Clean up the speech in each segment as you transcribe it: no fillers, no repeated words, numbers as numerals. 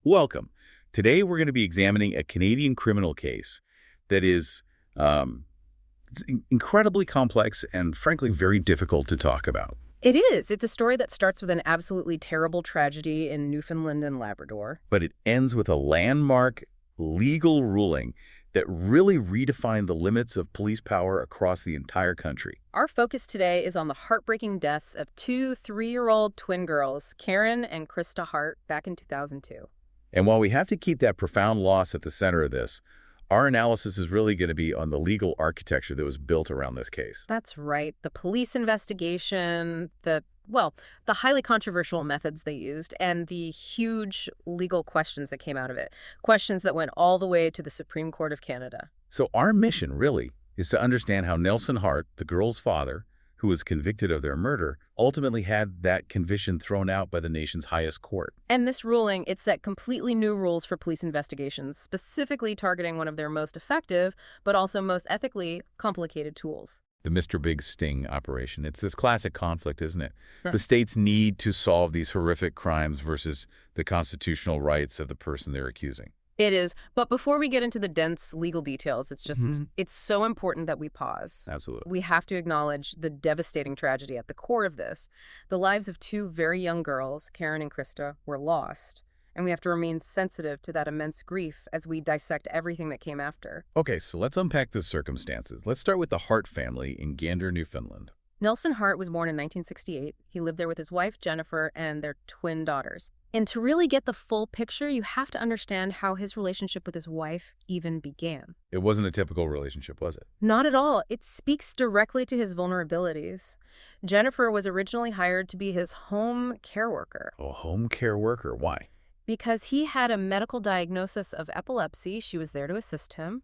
Welcome. Today we're going to be examining a Canadian criminal case that is um, incredibly complex and frankly very difficult to talk about. It is. It's a story that starts with an absolutely terrible tragedy in Newfoundland and Labrador. But it ends with a landmark legal ruling that really redefined the limits of police power across the entire country. Our focus today is on the heartbreaking deaths of two 3-year-old twin girls, Karen and Krista Hart, back in 2002. And while we have to keep that profound loss at the center of this, our analysis is really going to be on the legal architecture that was built around this case. That's right. The police investigation, the highly controversial methods they used, and the huge legal questions that came out of it. Questions that went all the way to the Supreme Court of Canada. So our mission, really, is to understand how Nelson Hart, the girl's father, who was convicted of their murder, ultimately had that conviction thrown out by the nation's highest court. And this ruling, it set completely new rules for police investigations, specifically targeting one of their most effective, but also most ethically complicated tools. The Mr. Big Sting operation. It's this classic conflict, isn't it? Sure. The states need to solve these horrific crimes versus the constitutional rights of the person they're accusing. It is. But before we get into the dense legal details, it's so important that we pause. Absolutely. We have to acknowledge the devastating tragedy at the core of this. The lives of two very young girls, Karen and Krista, were lost. And we have to remain sensitive to that immense grief as we dissect everything that came after. Okay, so let's unpack the circumstances. Let's start with the Hart family in Gander, Newfoundland. Nelson Hart was born in 1968. He lived there with his wife, Jennifer, and their twin daughters. And to really get the full picture, you have to understand how his relationship with his wife even began. It wasn't a typical relationship, was it? Not at all. It speaks directly to his vulnerabilities. Jennifer was originally hired to be his home care worker. A home care worker. Why? Because he had a medical diagnosis of epilepsy, she was there to assist him.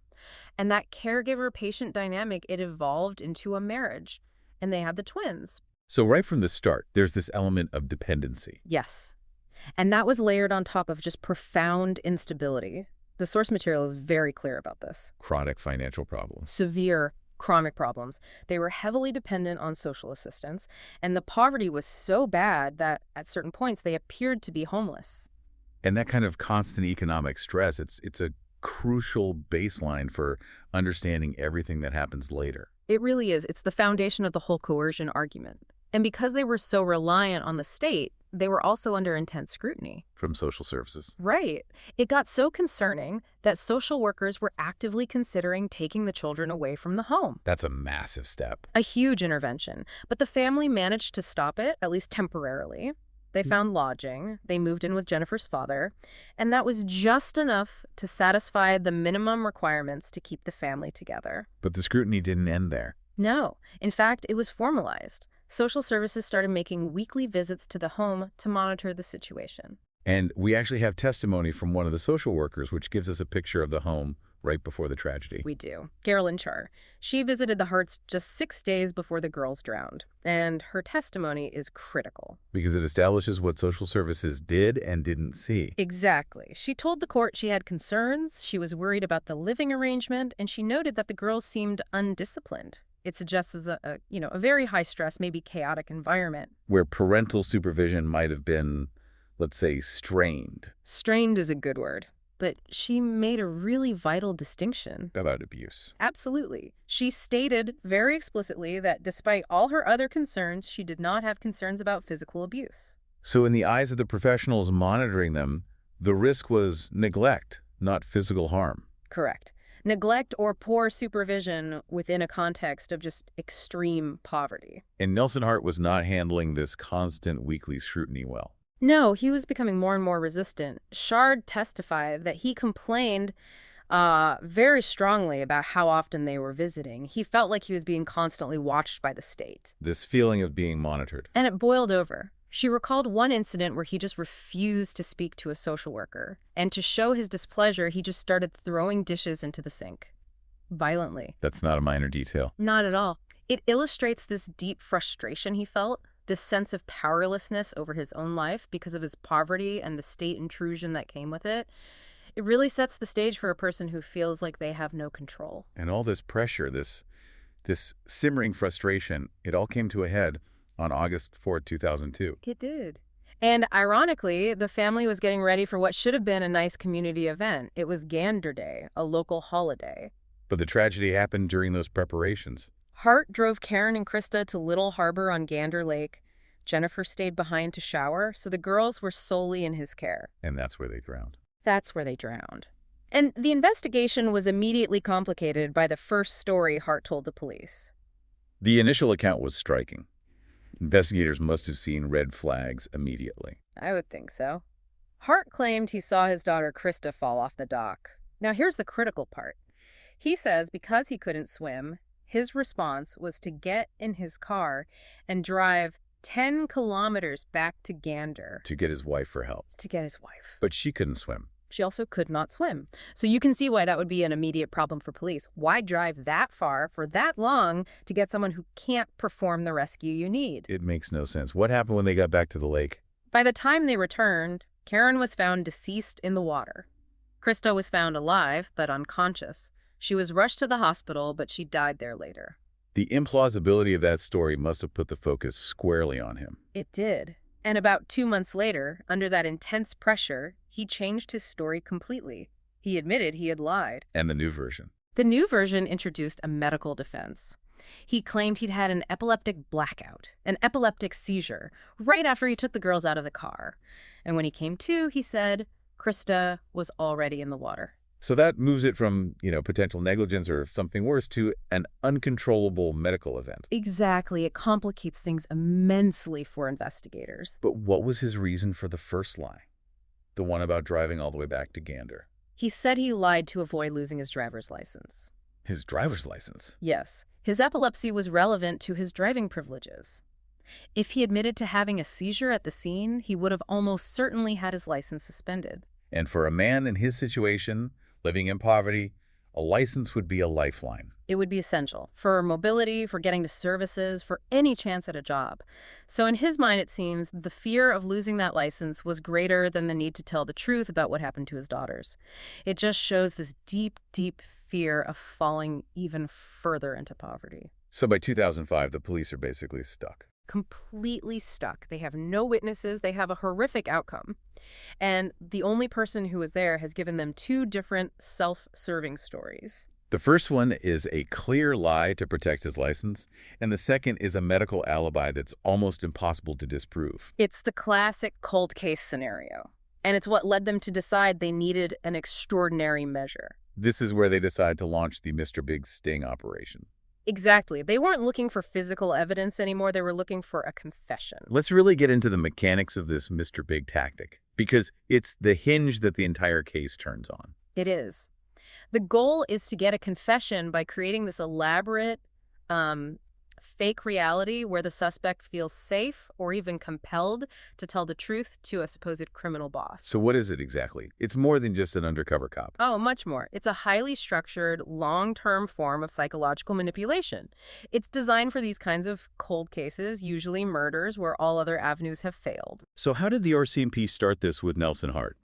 And that caregiver-patient dynamic, it evolved into a marriage. And they had the twins. So right from the start, there's this element of dependency. Yes. And that was layered on top of just profound instability. The source material is very clear about this. Chronic financial problems. Severe chronic problems. They were heavily dependent on social assistance, and the poverty was so bad that at certain points they appeared to be homeless. And that kind of constant economic stress, it's a crucial baseline for understanding everything that happens later. It really is. It's the foundation of the whole coercion argument. And because they were so reliant on the state, they were also under intense scrutiny. From social services. Right. It got so concerning that social workers were actively considering taking the children away from the home. That's a massive step. A huge intervention. But the family managed to stop it, at least temporarily. They found lodging. They moved in with Jennifer's father. And that was just enough to satisfy the minimum requirements to keep the family together. But the scrutiny didn't end there. No. In fact, it was formalized. Social services started making weekly visits to the home to monitor the situation. And we actually have testimony from one of the social workers, which gives us a picture of the home right before the tragedy. We do. Carolyn Char. She visited the Harts just 6 days before the girls drowned. And her testimony is critical. Because it establishes what social services did and didn't see. Exactly. She told the court she had concerns, she was worried about the living arrangement, and she noted that the girls seemed undisciplined. It suggests a very high-stress, maybe chaotic environment. Where parental supervision might have been, let's say, strained. Strained is a good word. But she made a really vital distinction. About abuse. Absolutely. She stated very explicitly that despite all her other concerns, she did not have concerns about physical abuse. So in the eyes of the professionals monitoring them, the risk was neglect, not physical harm. Correct. Neglect or poor supervision within a context of just extreme poverty. And Nelson Hart was not handling this constant weekly scrutiny well. No, he was becoming more and more resistant. Shard testified that he complained very strongly about how often they were visiting. He felt like he was being constantly watched by the state. This feeling of being monitored. And it boiled over. She recalled one incident where he just refused to speak to a social worker. And to show his displeasure, he just started throwing dishes into the sink. Violently. That's not a minor detail. Not at all. It illustrates this deep frustration he felt. This sense of powerlessness over his own life because of his poverty and the state intrusion that came with it. It really sets the stage for a person who feels like they have no control. And all this pressure, this simmering frustration, it all came to a head on August 4th, 2002. It did. And ironically, the family was getting ready for what should have been a nice community event. It was Gander Day, a local holiday. But the tragedy happened during those preparations. Hart drove Karen and Krista to Little Harbor on Gander Lake. Jennifer stayed behind to shower, so the girls were solely in his care. And that's where they drowned. That's where they drowned. And the investigation was immediately complicated by the first story Hart told the police. The initial account was striking. Investigators must have seen red flags immediately. I would think so. Hart claimed he saw his daughter Krista fall off the dock. Now here's the critical part. He says because he couldn't swim, his response was to get in his car and drive 10 kilometers back to Gander. To get his wife for help. To get his wife. But she couldn't swim. She also could not swim. So you can see why that would be an immediate problem for police. Why drive that far for that long to get someone who can't perform the rescue you need? It makes no sense. What happened when they got back to the lake? By the time they returned, Karen was found deceased in the water. Krista was found alive, but unconscious. She was rushed to the hospital, but she died there later. The implausibility of that story must have put the focus squarely on him. It did. And about 2 months later, under that intense pressure, he changed his story completely. He admitted he had lied. And the new version? The new version introduced a medical defense. He claimed he'd had an epileptic blackout, an epileptic seizure, right after he took the girls out of the car. And when he came to, he said Krista was already in the water. So that moves it from, potential negligence or something worse to an uncontrollable medical event. Exactly. It complicates things immensely for investigators. But what was his reason for the first lie? The one about driving all the way back to Gander. He said he lied to avoid losing his driver's license. His driver's license? Yes. His epilepsy was relevant to his driving privileges. If he admitted to having a seizure at the scene, he would have almost certainly had his license suspended. And for a man in his situation, living in poverty, a license would be a lifeline. It would be essential for mobility, for getting to services, for any chance at a job. So in his mind, it seems the fear of losing that license was greater than the need to tell the truth about what happened to his daughters. It just shows this deep, deep fear of falling even further into poverty. So by 2005, the police are basically stuck. Completely stuck. They have no witnesses. They have a horrific outcome. And the only person who was there has given them 2 different self-serving stories. The first one is a clear lie to protect his license, and the second is a medical alibi that's almost impossible to disprove. It's the classic cold case scenario, and it's what led them to decide they needed an extraordinary measure. This is where they decide to launch the Mr. Big sting operation. Exactly. They weren't looking for physical evidence anymore. They were looking for a confession. Let's really get into the mechanics of this Mr. Big tactic, because it's the hinge that the entire case turns on. It is. The goal is to get a confession by creating this elaborate, fake reality where the suspect feels safe or even compelled to tell the truth to a supposed criminal boss. So what is it exactly? It's more than just an undercover cop. Oh, much more. It's a highly structured, long-term form of psychological manipulation. It's designed for these kinds of cold cases, usually murders, where all other avenues have failed. So how did the RCMP start this with Nelson Hart?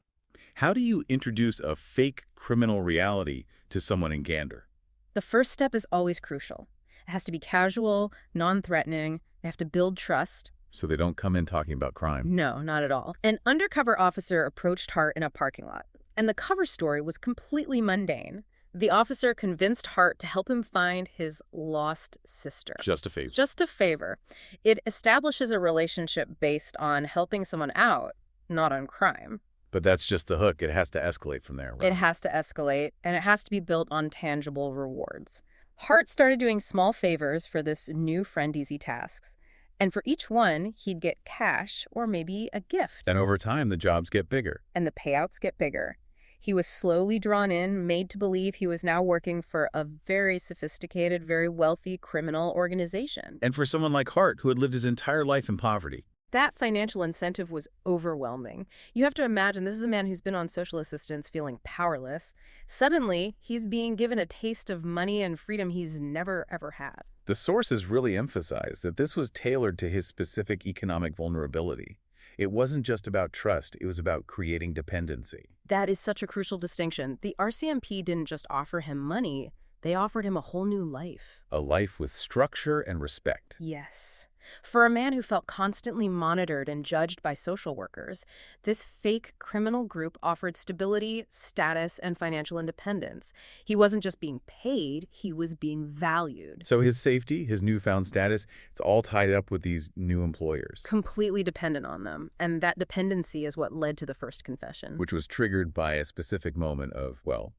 How do you introduce a fake criminal reality to someone in Gander? The first step is always crucial. It has to be casual, non-threatening. They have to build trust. So they don't come in talking about crime? No, not at all. An undercover officer approached Hart in a parking lot, and the cover story was completely mundane. The officer convinced Hart to help him find his lost sister. Just a favor. Just a favor. It establishes a relationship based on helping someone out, not on crime. But that's just the hook. It has to escalate from there, right? It has to escalate, and it has to be built on tangible rewards. Hart started doing small favors for this new friend-easy tasks. And for each one, he'd get cash or maybe a gift. And over time, the jobs get bigger. And the payouts get bigger. He was slowly drawn in, made to believe he was now working for a very sophisticated, very wealthy criminal organization. And for someone like Hart, who had lived his entire life in poverty. That financial incentive was overwhelming. You have to imagine this is a man who's been on social assistance feeling powerless. Suddenly, he's being given a taste of money and freedom he's never, ever had. The sources really emphasize that this was tailored to his specific economic vulnerability. It wasn't just about trust, it was about creating dependency. That is such a crucial distinction. The RCMP didn't just offer him money, they offered him a whole new life. A life with structure and respect. Yes. For a man who felt constantly monitored and judged by social workers, this fake criminal group offered stability, status, and financial independence. He wasn't just being paid, he was being valued. So his safety, his newfound status, it's all tied up with these new employers. Completely dependent on them, and that dependency is what led to the first confession. Which was triggered by a specific moment of, well,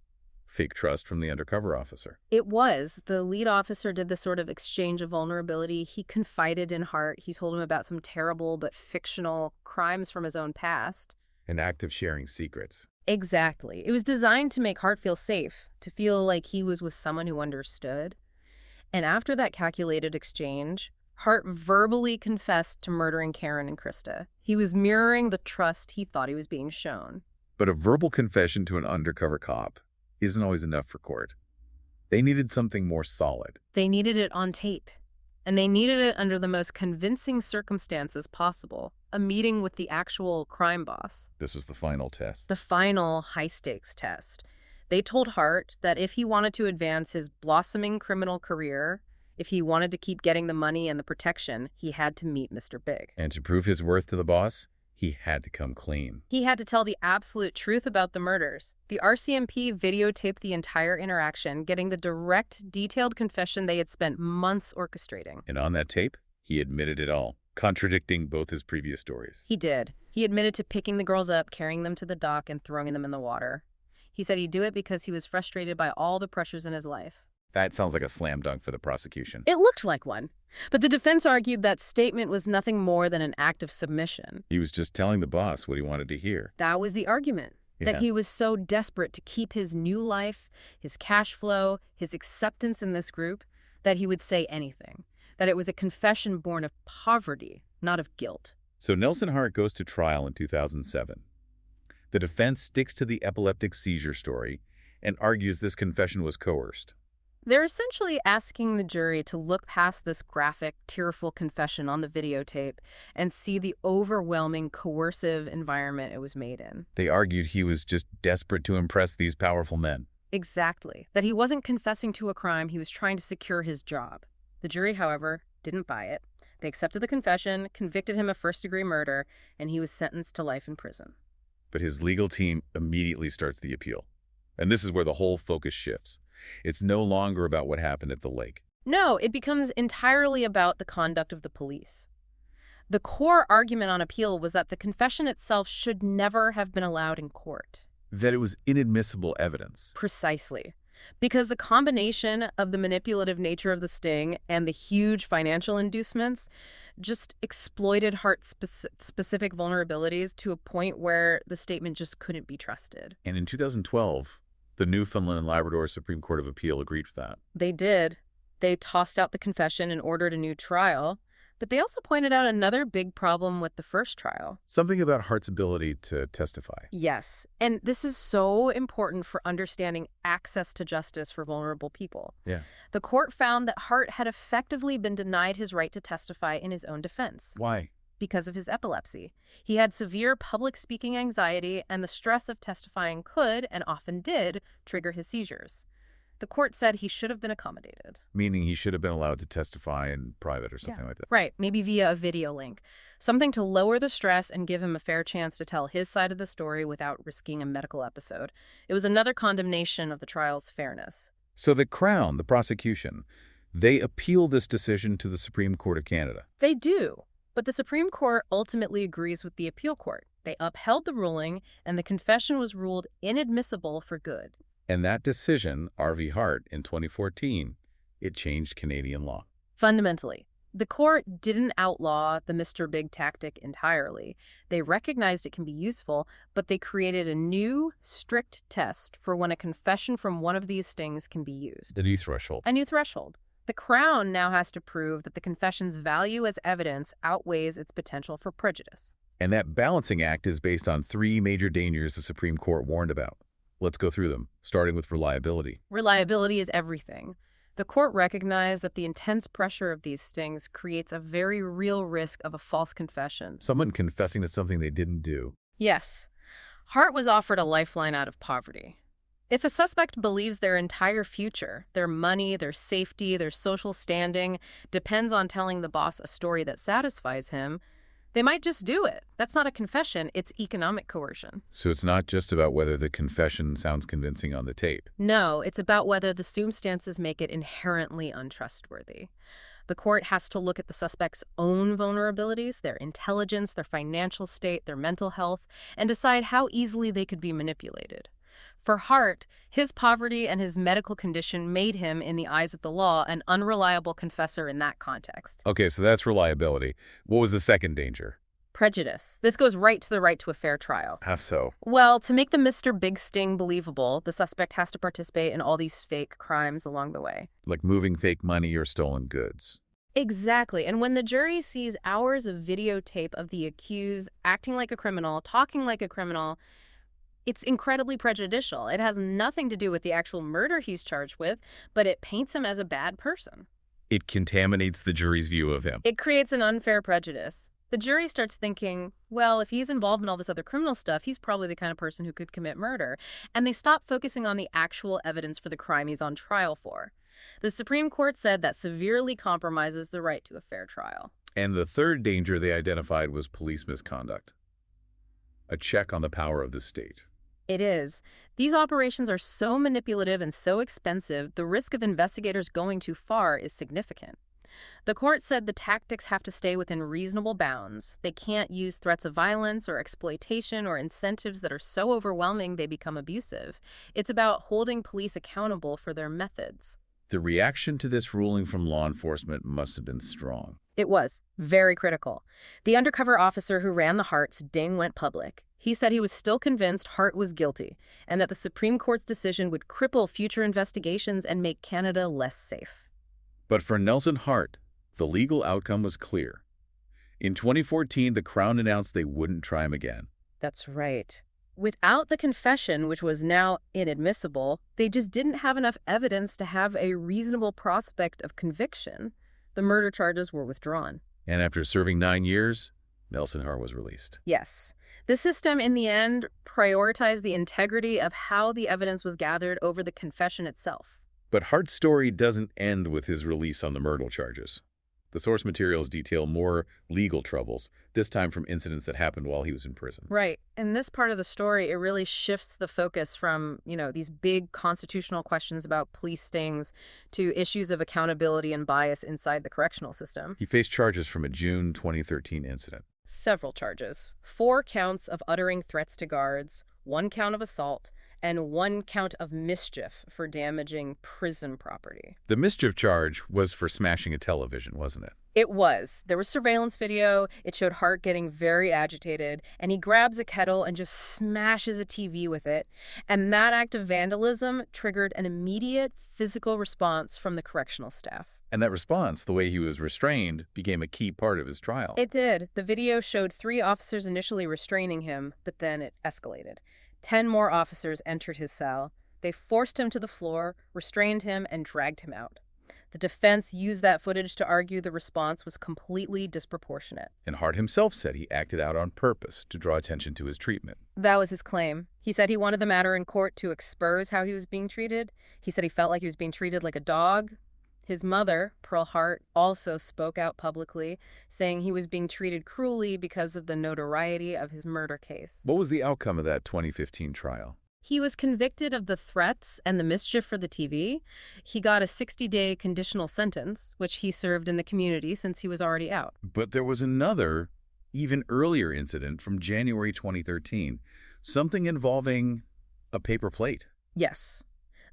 fake trust from the undercover officer. It was. The lead officer did this sort of exchange of vulnerability. He confided in Hart. He told him about some terrible but fictional crimes from his own past. An act of sharing secrets. Exactly. It was designed to make Hart feel safe, to feel like he was with someone who understood. And after that calculated exchange, Hart verbally confessed to murdering Karen and Krista. He was mirroring the trust he thought he was being shown. But a verbal confession to an undercover cop isn't always enough for court. They needed something more solid. They needed it on tape. And they needed it under the most convincing circumstances possible. A meeting with the actual crime boss. This was the final test. The final high-stakes test. They told Hart that if he wanted to advance his blossoming criminal career, if he wanted to keep getting the money and the protection, he had to meet Mr. Big. And to prove his worth to the boss, he had to come clean. He had to tell the absolute truth about the murders. The RCMP videotaped the entire interaction, getting the direct, detailed confession they had spent months orchestrating. And on that tape, he admitted it all, contradicting both his previous stories. He did. He admitted to picking the girls up, carrying them to the dock, and throwing them in the water. He said he'd do it because he was frustrated by all the pressures in his life. That sounds like a slam dunk for the prosecution. It looked like one. But the defense argued that statement was nothing more than an act of submission. He was just telling the boss what he wanted to hear. That was the argument. Yeah. That he was so desperate to keep his new life, his cash flow, his acceptance in this group, that he would say anything. That it was a confession born of poverty, not of guilt. So Nelson Hart goes to trial in 2007. The defense sticks to the epileptic seizure story and argues this confession was coerced. They're essentially asking the jury to look past this graphic, tearful confession on the videotape and see the overwhelming, coercive environment it was made in. They argued he was just desperate to impress these powerful men. Exactly. That he wasn't confessing to a crime, he was trying to secure his job. The jury, however, didn't buy it. They accepted the confession, convicted him of first-degree murder, and he was sentenced to life in prison. But his legal team immediately starts the appeal. And this is where the whole focus shifts. It's no longer about what happened at the lake. No, it becomes entirely about the conduct of the police. The core argument on appeal was that the confession itself should never have been allowed in court. That it was inadmissible evidence. Precisely. Because the combination of the manipulative nature of the sting and the huge financial inducements just exploited Hart's specific vulnerabilities to a point where the statement just couldn't be trusted. And in 2012, the Newfoundland and Labrador Supreme Court of Appeal agreed with that. They did. They tossed out the confession and ordered a new trial. But they also pointed out another big problem with the first trial. Something about Hart's ability to testify. Yes. And this is so important for understanding access to justice for vulnerable people. Yeah. The court found that Hart had effectively been denied his right to testify in his own defense. Why? Because of his epilepsy. He had severe public speaking anxiety, and the stress of testifying could, and often did, trigger his seizures. The court said he should have been accommodated. Meaning he should have been allowed to testify in private or something like that. Right, maybe via a video link. Something to lower the stress and give him a fair chance to tell his side of the story without risking a medical episode. It was another condemnation of the trial's fairness. So the Crown, the prosecution, they appeal this decision to the Supreme Court of Canada. They do, but the Supreme Court ultimately agrees with the appeal court. They upheld the ruling, and the confession was ruled inadmissible for good. And that decision, R.V. Hart, in 2014, it changed Canadian law. Fundamentally, the court didn't outlaw the Mr. Big tactic entirely. They recognized it can be useful, but they created a new, strict test for when a confession from one of these stings can be used. The new threshold. A new threshold. The Crown now has to prove that the confession's value as evidence outweighs its potential for prejudice. And that balancing act is based on 3 major dangers the Supreme Court warned about. Let's go through them, starting with reliability. Reliability is everything. The court recognized that the intense pressure of these stings creates a very real risk of a false confession. Someone confessing to something they didn't do. Yes. Hart was offered a lifeline out of poverty. If a suspect believes their entire future, their money, their safety, their social standing, depends on telling the boss a story that satisfies him, they might just do it. That's not a confession, it's economic coercion. So it's not just about whether the confession sounds convincing on the tape. No, it's about whether the circumstances make it inherently untrustworthy. The court has to look at the suspect's own vulnerabilities, their intelligence, their financial state, their mental health, and decide how easily they could be manipulated. For Hart, his poverty and his medical condition made him, in the eyes of the law, an unreliable confessor in that context. Okay, so that's reliability. What was the second danger? Prejudice. This goes right to the right to a fair trial. How so? Well, to make the Mr. Big Sting believable, the suspect has to participate in all these fake crimes along the way. Like moving fake money or stolen goods. Exactly. And when the jury sees hours of videotape of the accused acting like a criminal, talking like a criminal, it's incredibly prejudicial. It has nothing to do with the actual murder he's charged with, but it paints him as a bad person. It contaminates the jury's view of him. It creates an unfair prejudice. The jury starts thinking, well, if he's involved in all this other criminal stuff, he's probably the kind of person who could commit murder. And they stop focusing on the actual evidence for the crime he's on trial for. The Supreme Court said that severely compromises the right to a fair trial. And the third danger they identified was police misconduct. A check on the power of the state. It is. These operations are so manipulative and so expensive, the risk of investigators going too far is significant. The court said the tactics have to stay within reasonable bounds. They can't use threats of violence or exploitation or incentives that are so overwhelming they become abusive. It's about holding police accountable for their methods. The reaction to this ruling from law enforcement must have been strong. It was very critical. The undercover officer who ran the Harts' ding went public. He said he was still convinced Hart was guilty and that the Supreme Court's decision would cripple future investigations and make Canada less safe. But for Nelson Hart, the legal outcome was clear. In 2014, the Crown announced they wouldn't try him again. That's right. Without the confession, which was now inadmissible, they just didn't have enough evidence to have a reasonable prospect of conviction. The murder charges were withdrawn. And after serving 9 years, Nelson Hart was released. Yes. The system, in the end, prioritized the integrity of how the evidence was gathered over the confession itself. But Hart's story doesn't end with his release on the murder charges. The source materials detail more legal troubles, this time from incidents that happened while he was in prison. Right. In this part of the story, it really shifts the focus from, these big constitutional questions about police stings to issues of accountability and bias inside the correctional system. He faced charges from a June 2013 incident. Several charges. 4 counts of uttering threats to guards, 1 count of assault, and 1 count of mischief for damaging prison property. The mischief charge was for smashing a television, wasn't it? It was. There was surveillance video. It showed Hart getting very agitated, and he grabs a kettle and just smashes a TV with it. And that act of vandalism triggered an immediate physical response from the correctional staff. And that response, the way he was restrained, became a key part of his trial. It did. The video showed 3 officers initially restraining him, but then it escalated. 10 more officers entered his cell. They forced him to the floor, restrained him, and dragged him out. The defense used that footage to argue the response was completely disproportionate. And Hart himself said he acted out on purpose to draw attention to his treatment. That was his claim. He said he wanted the matter in court to expose how he was being treated. He said he felt like he was being treated like a dog. His mother, Pearl Hart, also spoke out publicly, saying he was being treated cruelly because of the notoriety of his murder case. What was the outcome of that 2015 trial? He was convicted of the threats and the mischief for the TV. He got a 60-day conditional sentence, which he served in the community since he was already out. But there was another, even earlier incident from January 2013, something involving a paper plate. Yes.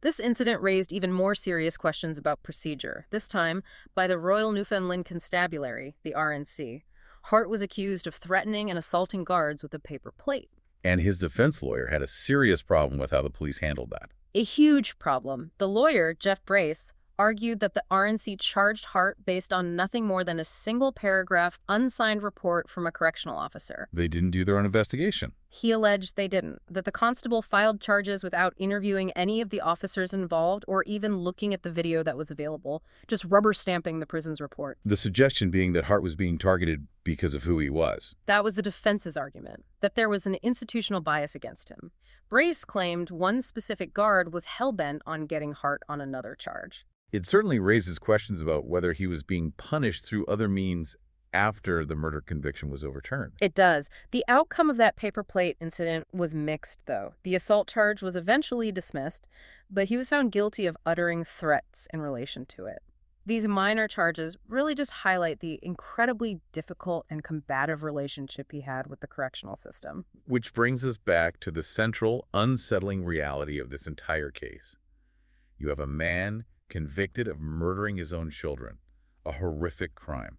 This incident raised even more serious questions about procedure, this time by the Royal Newfoundland Constabulary, the RNC. Hart was accused of threatening and assaulting guards with a paper plate. And his defense lawyer had a serious problem with how the police handled that. A huge problem. The lawyer, Jeff Brace, argued that the RNC charged Hart based on nothing more than a single paragraph, unsigned report from a correctional officer. They didn't do their own investigation. He alleged they didn't, that the constable filed charges without interviewing any of the officers involved or even looking at the video that was available, just rubber stamping the prison's report. The suggestion being that Hart was being targeted because of who he was. That was the defense's argument, that there was an institutional bias against him. Brace claimed one specific guard was hell-bent on getting Hart on another charge. It certainly raises questions about whether he was being punished through other means after the murder conviction was overturned. It does. The outcome of that paper plate incident was mixed, though. The assault charge was eventually dismissed, but he was found guilty of uttering threats in relation to it. These minor charges really just highlight the incredibly difficult and combative relationship he had with the correctional system. Which brings us back to the central, unsettling reality of this entire case. You have a man convicted of murdering his own children, a horrific crime.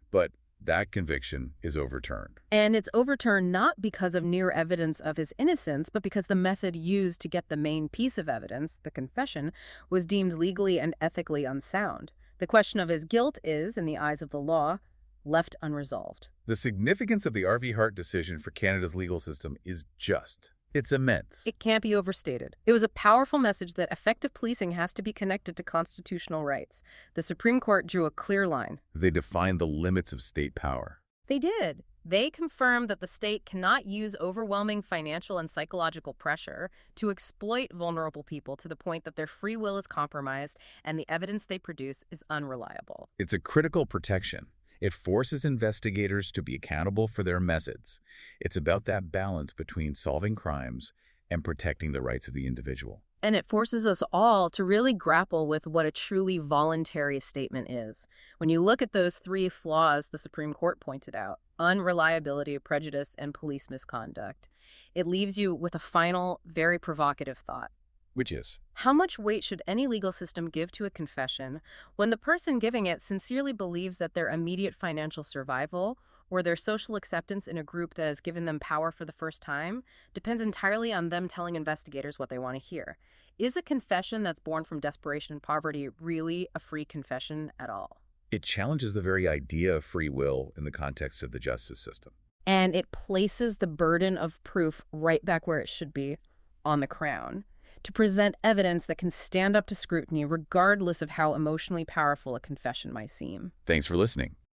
But that conviction is overturned. And it's overturned not because of near evidence of his innocence, but because the method used to get the main piece of evidence, the confession, was deemed legally and ethically unsound. The question of his guilt is, in the eyes of the law, left unresolved. The significance of the R.V. Hart decision for Canada's legal system is just. It's immense. It can't be overstated. It was a powerful message that effective policing has to be connected to constitutional rights. The Supreme Court drew a clear line. They defined the limits of state power. They did. They confirmed that the state cannot use overwhelming financial and psychological pressure to exploit vulnerable people to the point that their free will is compromised and the evidence they produce is unreliable. It's a critical protection. It forces investigators to be accountable for their methods. It's about that balance between solving crimes and protecting the rights of the individual. And it forces us all to really grapple with what a truly voluntary statement is. When you look at those three flaws the Supreme Court pointed out, unreliability, prejudice, and police misconduct, it leaves you with a final, very provocative thought. Which is? How much weight should any legal system give to a confession when the person giving it sincerely believes that their immediate financial survival or their social acceptance in a group that has given them power for the first time depends entirely on them telling investigators what they want to hear? Is a confession that's born from desperation and poverty really a free confession at all? It challenges the very idea of free will in the context of the justice system. And it places the burden of proof right back where it should be, on the Crown, to present evidence that can stand up to scrutiny regardless of how emotionally powerful a confession might seem. Thanks for listening.